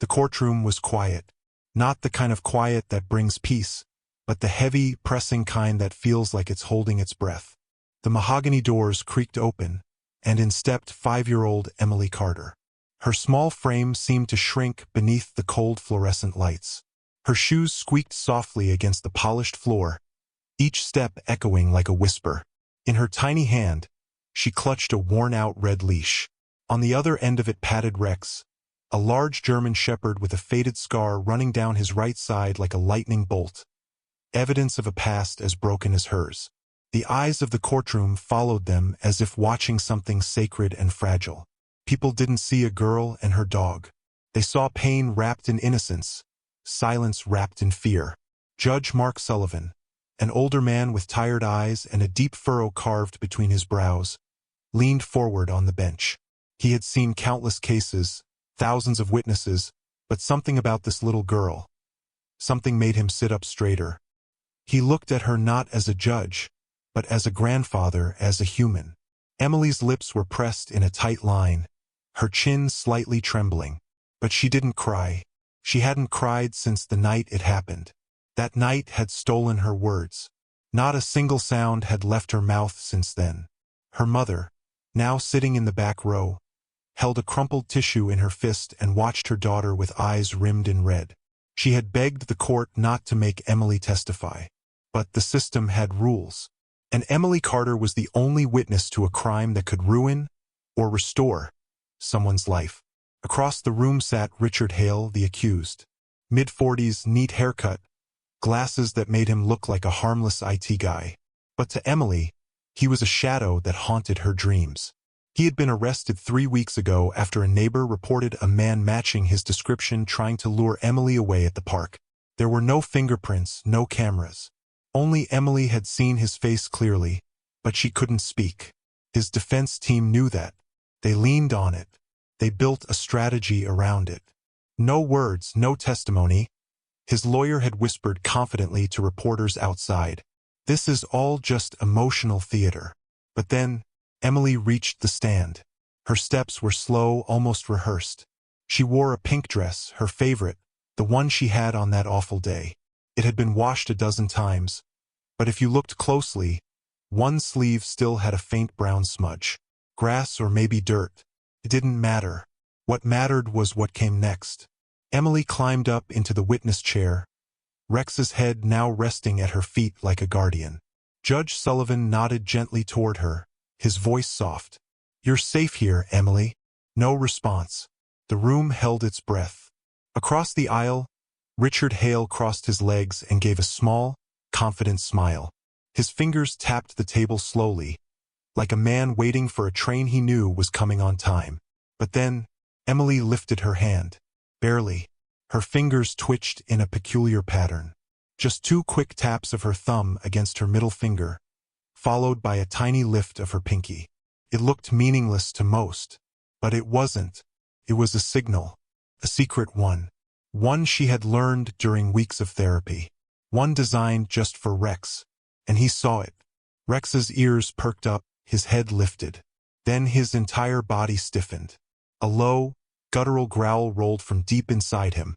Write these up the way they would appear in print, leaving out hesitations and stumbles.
The courtroom was quiet. Not the kind of quiet that brings peace, but the heavy, pressing kind that feels like it's holding its breath. The mahogany doors creaked open, and in stepped 5-year-old Emily Carter. Her small frame seemed to shrink beneath the cold fluorescent lights. Her shoes squeaked softly against the polished floor, each step echoing like a whisper. In her tiny hand, she clutched a worn-out red leash. On the other end of it patted Rex, a large German shepherd with a faded scar running down his right side like a lightning bolt, evidence of a past as broken as hers. The eyes of the courtroom followed them as if watching something sacred and fragile. People didn't see a girl and her dog. They saw pain wrapped in innocence, silence wrapped in fear. Judge Mark Sullivan, an older man with tired eyes and a deep furrow carved between his brows, leaned forward on the bench. He had seen countless cases, thousands of witnesses, but something about this little girl, something made him sit up straighter. He looked at her not as a judge, but as a grandfather, as a human. Emily's lips were pressed in a tight line, her chin slightly trembling. But she didn't cry. She hadn't cried since the night it happened. That night had stolen her words. Not a single sound had left her mouth since then. Her mother, now sitting in the back row, held a crumpled tissue in her fist and watched her daughter with eyes rimmed in red. She had begged the court not to make Emily testify. But the system had rules. And Emily Carter was the only witness to a crime that could ruin or restore someone's life. Across the room sat Richard Hale, the accused. Mid-40s, neat haircut, glasses that made him look like a harmless IT guy. But to Emily, he was a shadow that haunted her dreams. He had been arrested 3 weeks ago after a neighbor reported a man matching his description trying to lure Emily away at the park. There were no fingerprints, no cameras. Only Emily had seen his face clearly, but she couldn't speak. His defense team knew that. They leaned on it. They built a strategy around it. No words, no testimony. His lawyer had whispered confidently to reporters outside. This is all just emotional theater. But then, Emily reached the stand. Her steps were slow, almost rehearsed. She wore a pink dress, her favorite, the one she had on that awful day. It had been washed a dozen times, but if you looked closely, one sleeve still had a faint brown smudge. Grass or maybe dirt. It didn't matter. What mattered was what came next. Emily climbed up into the witness chair, Rex's head now resting at her feet like a guardian. Judge Sullivan nodded gently toward her, his voice soft. "You're safe here, Emily." No response. The room held its breath. Across the aisle, Richard Hale crossed his legs and gave a small, confident smile. His fingers tapped the table slowly, like a man waiting for a train he knew was coming on time. But then, Emily lifted her hand. Barely. Her fingers twitched in a peculiar pattern. Just 2 quick taps of her thumb against her middle finger, followed by a tiny lift of her pinky. It looked meaningless to most, but it wasn't. It was a signal, a secret one. One she had learned during weeks of therapy. One designed just for Rex. And he saw it. Rex's ears perked up, his head lifted. Then his entire body stiffened. A low, guttural growl rolled from deep inside him.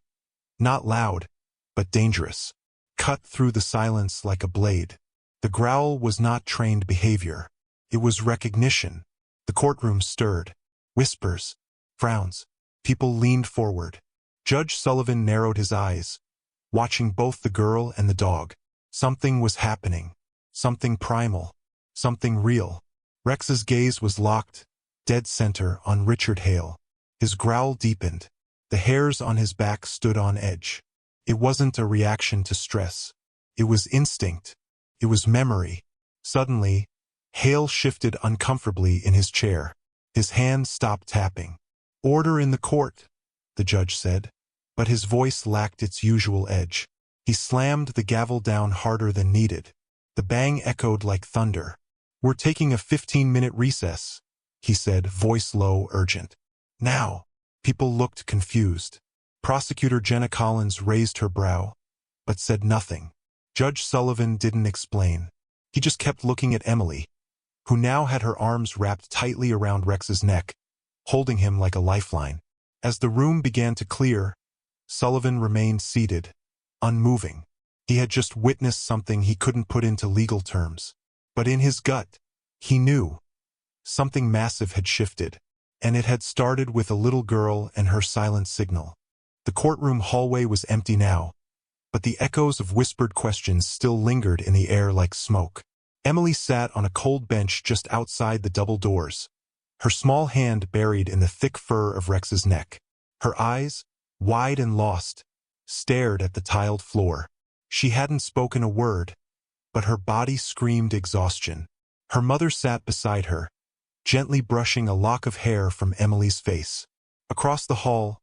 Not loud, but dangerous. Cut through the silence like a blade. The growl was not trained behavior. It was recognition. The courtroom stirred. Whispers. Frowns. People leaned forward. Judge Sullivan narrowed his eyes, watching both the girl and the dog. Something was happening. Something primal. Something real. Rex's gaze was locked, dead center, on Richard Hale. His growl deepened. The hairs on his back stood on edge. It wasn't a reaction to stress. It was instinct. It was memory. Suddenly, Hale shifted uncomfortably in his chair. His hand stopped tapping. "Order in the court," the judge said. But his voice lacked its usual edge. He slammed the gavel down harder than needed. The bang echoed like thunder. "We're taking a 15-minute recess," he said, voice low, urgent. "Now." People looked confused. Prosecutor Jenna Collins raised her brow, but said nothing. Judge Sullivan didn't explain. He just kept looking at Emily, who now had her arms wrapped tightly around Rex's neck, holding him like a lifeline. As the room began to clear, Sullivan remained seated, unmoving. He had just witnessed something he couldn't put into legal terms. But in his gut, he knew something massive had shifted, and it had started with a little girl and her silent signal. The courtroom hallway was empty now, but the echoes of whispered questions still lingered in the air like smoke. Emily sat on a cold bench just outside the double doors, her small hand buried in the thick fur of Rex's neck. Her eyes, wide and lost, stared at the tiled floor. She hadn't spoken a word, but her body screamed exhaustion. Her mother sat beside her, gently brushing a lock of hair from Emily's face. Across the hall,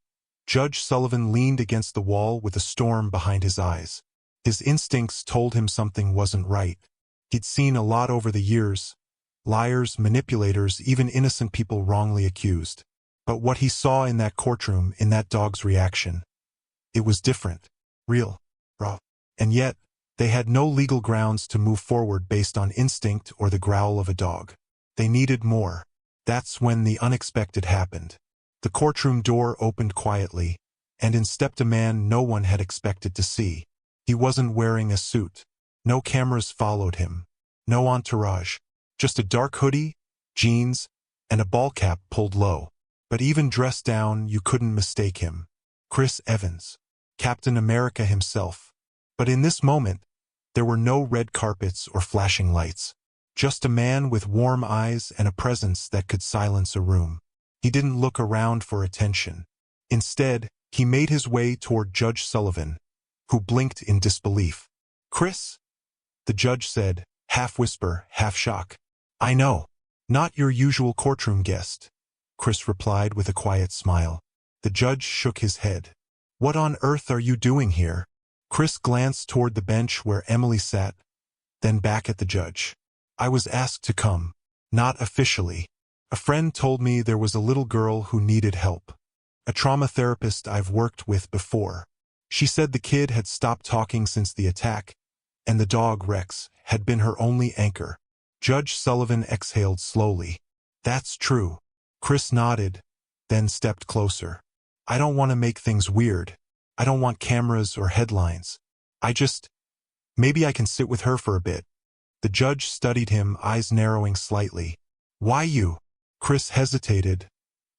Judge Sullivan leaned against the wall with a storm behind his eyes. His instincts told him something wasn't right. He'd seen a lot over the years: liars, manipulators, even innocent people wrongly accused. But what he saw in that courtroom, in that dog's reaction, it was different, real, raw. And yet, they had no legal grounds to move forward based on instinct or the growl of a dog. They needed more. That's when the unexpected happened. The courtroom door opened quietly, and in stepped a man no one had expected to see. He wasn't wearing a suit. No cameras followed him. No entourage. Just a dark hoodie, jeans, and a ball cap pulled low. But even dressed down, you couldn't mistake him. Chris Evans. Captain America himself. But in this moment, there were no red carpets or flashing lights. Just a man with warm eyes and a presence that could silence a room. He didn't look around for attention. Instead, he made his way toward Judge Sullivan, who blinked in disbelief. "Chris?" the judge said, half whisper, half shock. "I know. Not your usual courtroom guest," Chris replied with a quiet smile. The judge shook his head. "What on earth are you doing here?" Chris glanced toward the bench where Emily sat, then back at the judge. "I was asked to come. Not officially. A friend told me there was a little girl who needed help. A trauma therapist I've worked with before. She said the kid had stopped talking since the attack, and the dog, Rex, had been her only anchor." Judge Sullivan exhaled slowly. "That's true." Chris nodded, then stepped closer. "I don't want to make things weird. I don't want cameras or headlines. Maybe I can sit with her for a bit." The judge studied him, eyes narrowing slightly. "Why you?" Chris hesitated,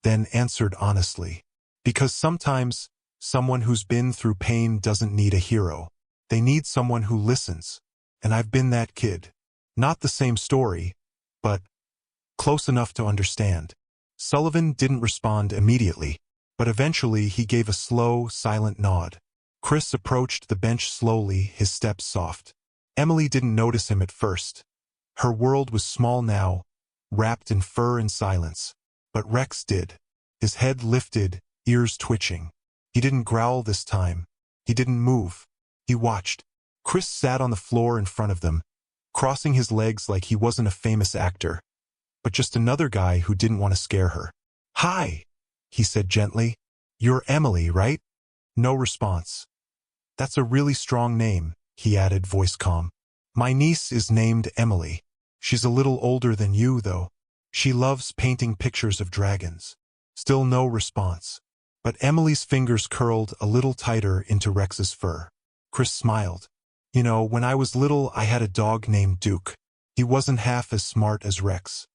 then answered honestly. "Because sometimes, someone who's been through pain doesn't need a hero. They need someone who listens. And I've been that kid. Not the same story, but close enough to understand." Sullivan didn't respond immediately, but eventually he gave a slow, silent nod. Chris approached the bench slowly, his steps soft. Emily didn't notice him at first. Her world was small now, wrapped in fur and silence. But Rex did. His head lifted, ears twitching. He didn't growl this time. He didn't move. He watched. Chris sat on the floor in front of them, crossing his legs like he wasn't a famous actor, but just another guy who didn't want to scare her. "Hi," he said gently. "You're Emily, right?" No response. "That's a really strong name," he added, voice calm. "My niece is named Emily. She's a little older than you, though. She loves painting pictures of dragons." Still no response. But Emily's fingers curled a little tighter into Rex's fur. Chris smiled. "You know, when I was little, I had a dog named Duke. He wasn't half as smart as Rex.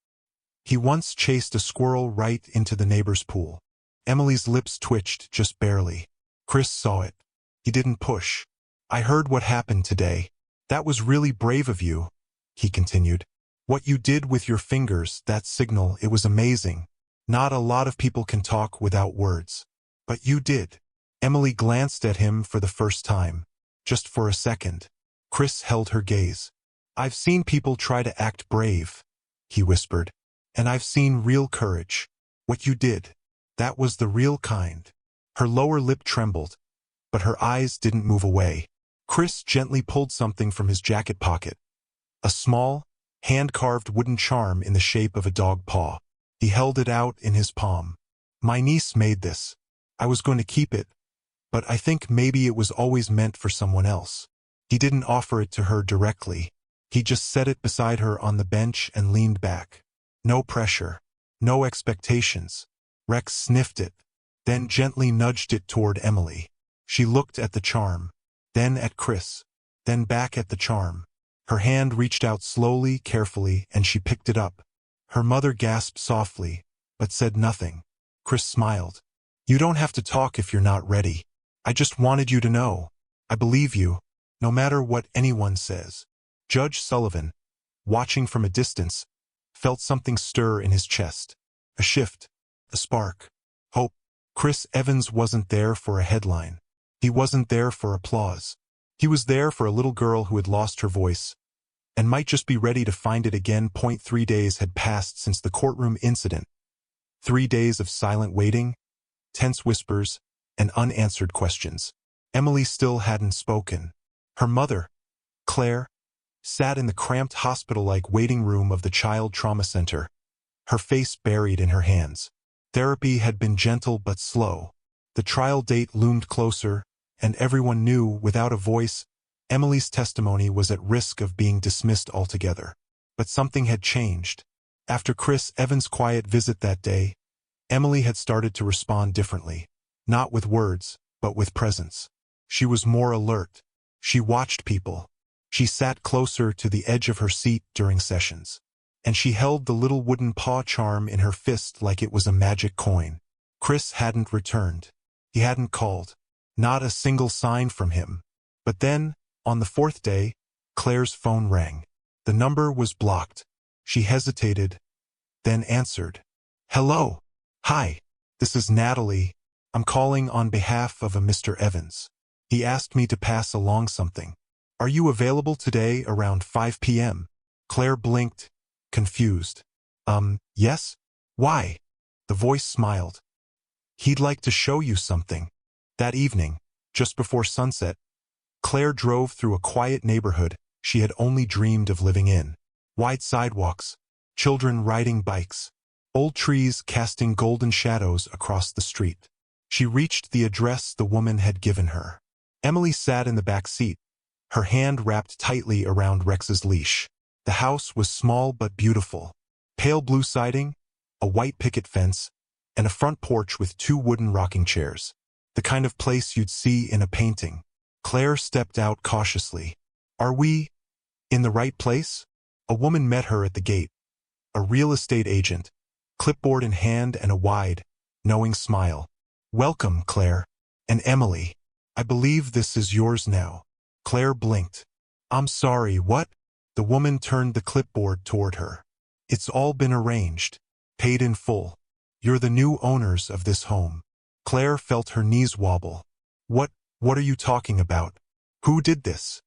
He once chased a squirrel right into the neighbor's pool." Emily's lips twitched just barely. Chris saw it. He didn't push. "I heard what happened today. That was really brave of you," he continued. "What you did with your fingers, that signal, it was amazing. Not a lot of people can talk without words. But you did." Emily glanced at him for the first time. Just for a second. Chris held her gaze. "I've seen people try to act brave," he whispered. "And I've seen real courage. What you did, that was the real kind." Her lower lip trembled, but her eyes didn't move away. Chris gently pulled something from his jacket pocket. A small, hand-carved wooden charm in the shape of a dog paw. He held it out in his palm. "My niece made this. I was going to keep it, but I think maybe it was always meant for someone else." He didn't offer it to her directly. He just set it beside her on the bench and leaned back. No pressure. No expectations. Rex sniffed it, then gently nudged it toward Emily. She looked at the charm, then at Chris, then back at the charm. Her hand reached out slowly, carefully, and she picked it up. Her mother gasped softly, but said nothing. Chris smiled. You don't have to talk if you're not ready. I just wanted you to know. I believe you, no matter what anyone says. Judge Sullivan, watching from a distance, felt something stir in his chest. A shift, a spark, hope. Chris Evans wasn't there for a headline. He wasn't there for applause. He was there for a little girl who had lost her voice, and might just be ready to find it again. 3 days had passed since the courtroom incident. 3 days of silent waiting, tense whispers, and unanswered questions. Emily still hadn't spoken. Her mother, Claire, sat in the cramped hospital-like waiting room of the Child Trauma Center, her face buried in her hands. Therapy had been gentle but slow. The trial date loomed closer, and everyone knew, without a voice, Emily's testimony was at risk of being dismissed altogether. But something had changed. After Chris Evans' quiet visit that day, Emily had started to respond differently. Not with words, but with presence. She was more alert. She watched people. She sat closer to the edge of her seat during sessions. And she held the little wooden paw charm in her fist like it was a magic coin. Chris hadn't returned. He hadn't called. Not a single sign from him. But then, on the 4th day, Claire's phone rang. The number was blocked. She hesitated, then answered. Hello. Hi. This is Natalie. I'm calling on behalf of a Mr. Evans. He asked me to pass along something. Are you available today around 5 p.m.? Claire blinked, confused. Yes? Why? The voice smiled. He'd like to show you something. That evening, just before sunset, Claire drove through a quiet neighborhood she had only dreamed of living in. Wide sidewalks, children riding bikes, old trees casting golden shadows across the street. She reached the address the woman had given her. Emily sat in the back seat, her hand wrapped tightly around Rex's leash. The house was small but beautiful. Pale blue siding, a white picket fence, and a front porch with 2 wooden rocking chairs. The kind of place you'd see in a painting. Claire stepped out cautiously. Are we in the right place? A woman met her at the gate. A real estate agent, clipboard in hand and a wide, knowing smile. Welcome, Claire. And Emily. I believe this is yours now. Claire blinked. I'm sorry, what? The woman turned the clipboard toward her. It's all been arranged. Paid in full. You're the new owners of this home. Claire felt her knees wobble. What are you talking about? Who did this?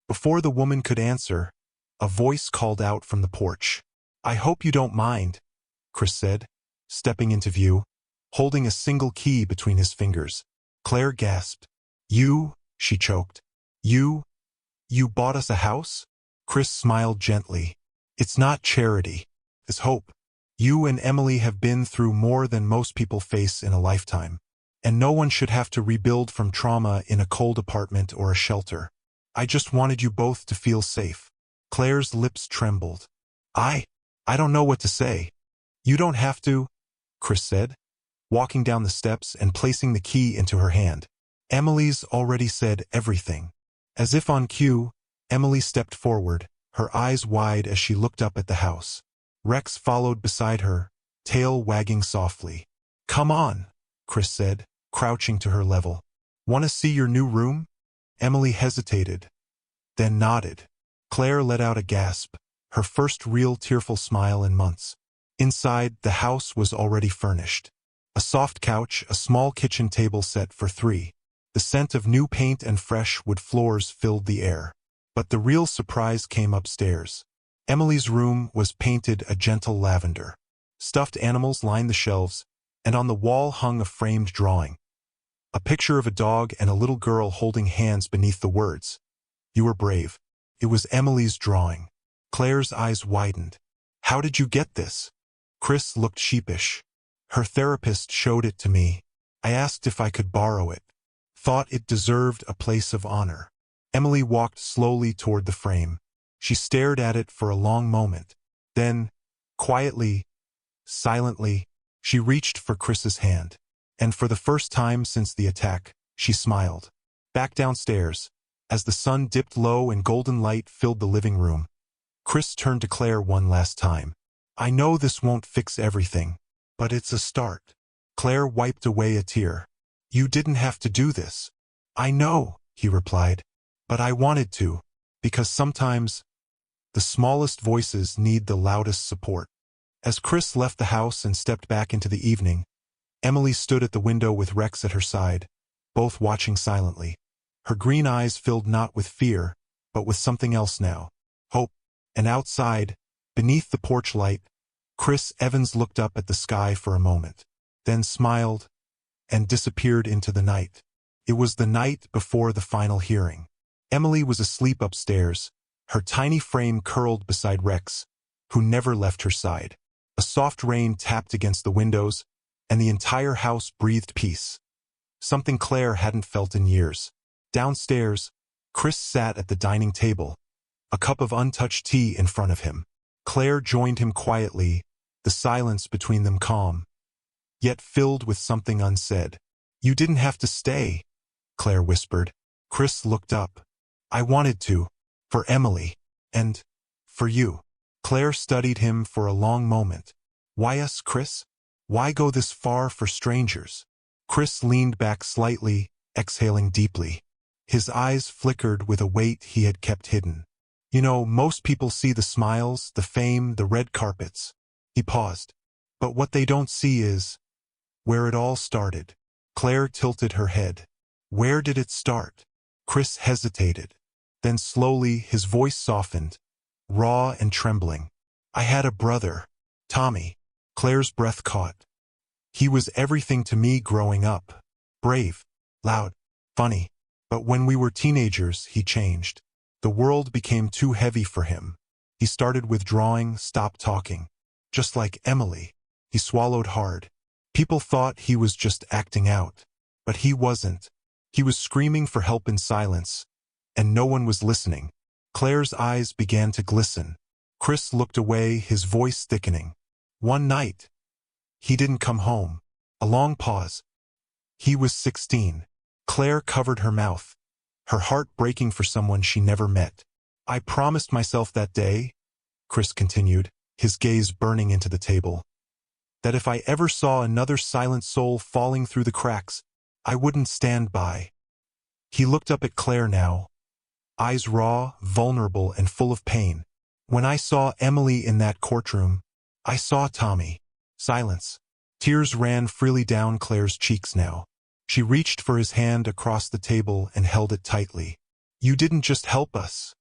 Before the woman could answer, a voice called out from the porch. I hope you don't mind, Chris said, stepping into view, holding a single key between his fingers. Claire gasped. You, she choked. You bought us a house? Chris smiled gently. It's not charity. It's hope. You and Emily have been through more than most people face in a lifetime. And no one should have to rebuild from trauma in a cold apartment or a shelter. I just wanted you both to feel safe. Claire's lips trembled. I don't know what to say. You don't have to, Chris said, walking down the steps and placing the key into her hand. Emily's already said everything. As if on cue, Emily stepped forward, her eyes wide as she looked up at the house. Rex followed beside her, tail wagging softly. Come on, Chris said, crouching to her level. Want to see your new room? Emily hesitated, then nodded. Claire let out a gasp, her first real tearful smile in months. Inside, the house was already furnished. A soft couch, a small kitchen table set for 3. The scent of new paint and fresh wood floors filled the air. But the real surprise came upstairs. Emily's room was painted a gentle lavender. Stuffed animals lined the shelves, and on the wall hung a framed drawing. A picture of a dog and a little girl holding hands beneath the words, "You were brave." It was Emily's drawing. Claire's eyes widened. How did you get this? Chris looked sheepish. Her therapist showed it to me. I asked if I could borrow it. Thought it deserved a place of honor. Emily walked slowly toward the frame. She stared at it for a long moment. Then, quietly, silently, she reached for Chris's hand. And for the first time since the attack, she smiled. Back downstairs, as the sun dipped low and golden light filled the living room, Chris turned to Claire one last time. I know this won't fix everything, but it's a start. Claire wiped away a tear. You didn't have to do this. I know, he replied, but I wanted to, because sometimes the smallest voices need the loudest support. As Chris left the house and stepped back into the evening, Emily stood at the window with Rex at her side, both watching silently. Her green eyes filled not with fear, but with something else now, hope. And outside, beneath the porch light, Chris Evans looked up at the sky for a moment, then smiled and disappeared into the night. It was the night before the final hearing. Emily was asleep upstairs, her tiny frame curled beside Rex, who never left her side. A soft rain tapped against the windows, and the entire house breathed peace, something Claire hadn't felt in years. Downstairs, Chris sat at the dining table, a cup of untouched tea in front of him. Claire joined him quietly, the silence between them calm, yet filled with something unsaid. You didn't have to stay, Claire whispered. Chris looked up. I wanted to, for Emily, and for you. Claire studied him for a long moment. Why us, Chris? Why go this far for strangers? Chris leaned back slightly, exhaling deeply. His eyes flickered with a weight he had kept hidden. You know, most people see the smiles, the fame, the red carpets. He paused. But what they don't see is where it all started. Claire tilted her head. Where did it start? Chris hesitated. Then slowly his voice softened, raw and trembling. I had a brother, Tommy. Claire's breath caught. He was everything to me growing up. Brave, loud, funny. But when we were teenagers, he changed. The world became too heavy for him. He started withdrawing, stopped talking. Just like Emily. He swallowed hard. People thought he was just acting out. But he wasn't. He was screaming for help in silence, and no one was listening. Claire's eyes began to glisten. Chris looked away, his voice thickening. One night, he didn't come home. A long pause. He was 16. Claire covered her mouth, her heart breaking for someone she never met. I promised myself that day, Chris continued, his gaze burning into the table, that if I ever saw another silent soul falling through the cracks, I wouldn't stand by. He looked up at Claire now, eyes raw, vulnerable, and full of pain. When I saw Emily in that courtroom, I saw Tommy. Silence. Tears ran freely down Claire's cheeks now. She reached for his hand across the table and held it tightly. You didn't just help us,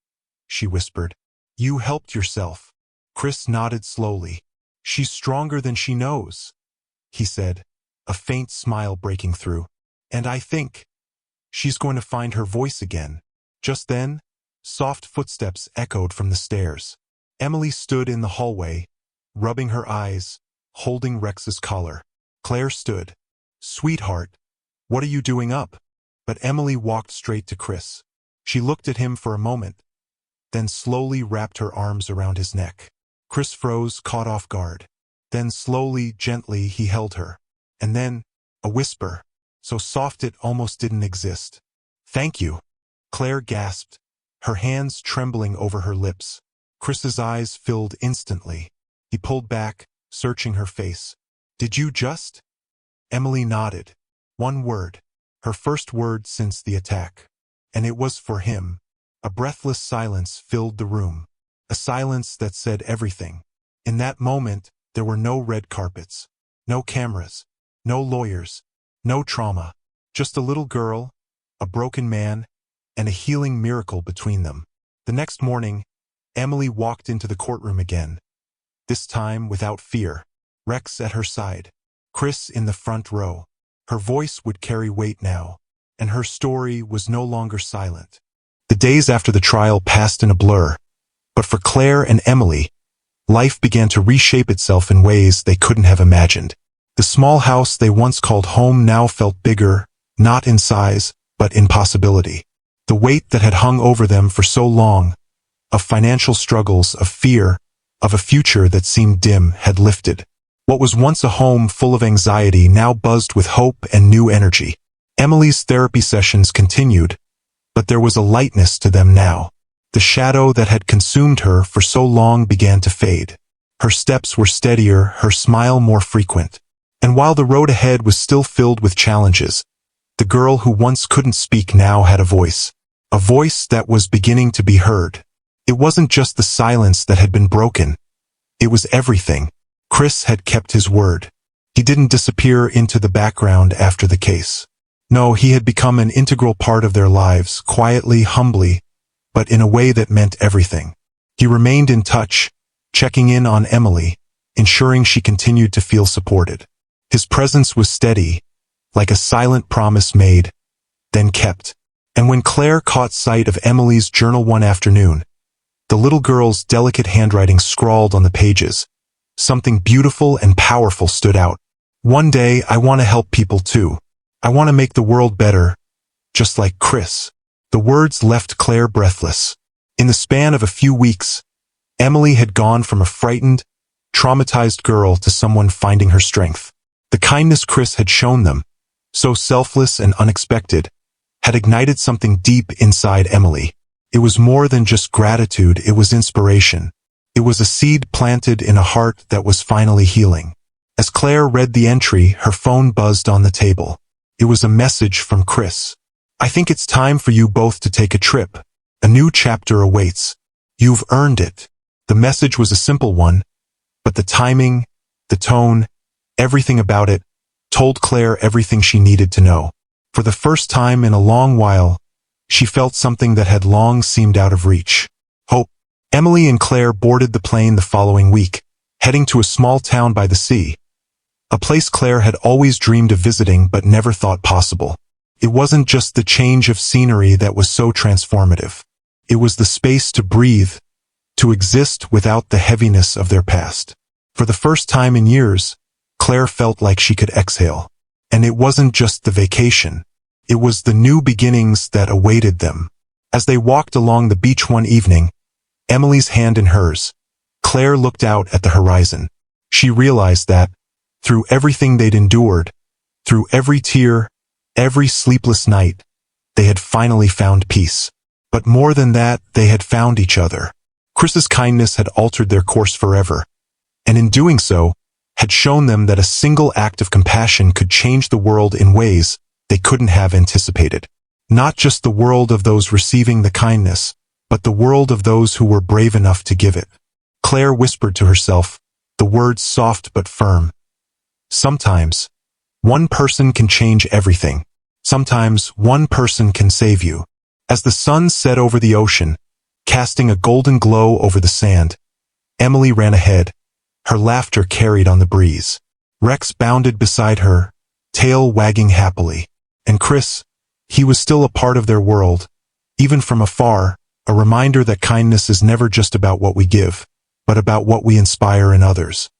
she whispered. You helped yourself. Chris nodded slowly. She's stronger than she knows, he said, a faint smile breaking through. And I think she's going to find her voice again. Just then, soft footsteps echoed from the stairs. Emily stood in the hallway, rubbing her eyes, holding Rex's collar. Claire stood. Sweetheart, what are you doing up? But Emily walked straight to Chris. She looked at him for a moment, then slowly wrapped her arms around his neck. Chris froze, caught off guard. Then slowly, gently, he held her. And then, a whisper, so soft it almost didn't exist. Thank you, Claire gasped, her hands trembling over her lips. Chris's eyes filled instantly. He pulled back, searching her face. Did you just? Emily nodded. One word, her first word since the attack. And it was for him. A breathless silence filled the room. A silence that said everything. In that moment, there were no red carpets, no cameras, no lawyers, no trauma. Just a little girl, a broken man, and a healing miracle between them. The next morning, Emily walked into the courtroom again. This time without fear. Rex at her side. Chris in the front row. Her voice would carry weight now, and her story was no longer silent. The days after the trial passed in a blur, but for Claire and Emily, life began to reshape itself in ways they couldn't have imagined. The small house they once called home now felt bigger, not in size, but in possibility. The weight that had hung over them for so long, of financial struggles, of fear, of a future that seemed dim, had lifted. What was once a home full of anxiety now buzzed with hope and new energy. Emily's therapy sessions continued, but there was a lightness to them now. The shadow that had consumed her for so long began to fade. Her steps were steadier, her smile more frequent. And while the road ahead was still filled with challenges, the girl who once couldn't speak now had a voice that was beginning to be heard. It wasn't just the silence that had been broken. It was everything. Chris had kept his word. He didn't disappear into the background after the case. No, he had become an integral part of their lives, quietly, humbly, but in a way that meant everything. He remained in touch, checking in on Emily, ensuring she continued to feel supported. His presence was steady, like a silent promise made, then kept. And when Claire caught sight of Emily's journal one afternoon, the little girl's delicate handwriting scrawled on the pages, something beautiful and powerful stood out. One day, I want to help people too. I want to make the world better, just like Chris. The words left Claire breathless. In the span of a few weeks, Emily had gone from a frightened, traumatized girl to someone finding her strength. The kindness Chris had shown them, so selfless and unexpected, had ignited something deep inside Emily. It was more than just gratitude, it was inspiration. It was a seed planted in a heart that was finally healing. As Claire read the entry, her phone buzzed on the table. It was a message from Chris. I think it's time for you both to take a trip. A new chapter awaits. You've earned it. The message was a simple one, but the timing, the tone, everything about it, told Claire everything she needed to know. For the first time in a long while, she felt something that had long seemed out of reach. Hope. Emily and Claire boarded the plane the following week, heading to a small town by the sea. A place Claire had always dreamed of visiting but never thought possible. It wasn't just the change of scenery that was so transformative. It was the space to breathe, to exist without the heaviness of their past. For the first time in years, Claire felt like she could exhale. And it wasn't just the vacation. It was the new beginnings that awaited them. As they walked along the beach one evening, Emily's hand in hers, Claire looked out at the horizon. She realized that, through everything they'd endured, through every tear, every sleepless night, they had finally found peace. But more than that, they had found each other. Chris's kindness had altered their course forever, and in doing so, had shown them that a single act of compassion could change the world in ways they couldn't have anticipated. Not just the world of those receiving the kindness, but the world of those who were brave enough to give it. Claire whispered to herself, the words soft but firm. Sometimes, one person can change everything. Sometimes, one person can save you. As the sun set over the ocean, casting a golden glow over the sand, Emily ran ahead, her laughter carried on the breeze. Rex bounded beside her, tail wagging happily. And Chris, he was still a part of their world, even from afar, a reminder that kindness is never just about what we give, but about what we inspire in others.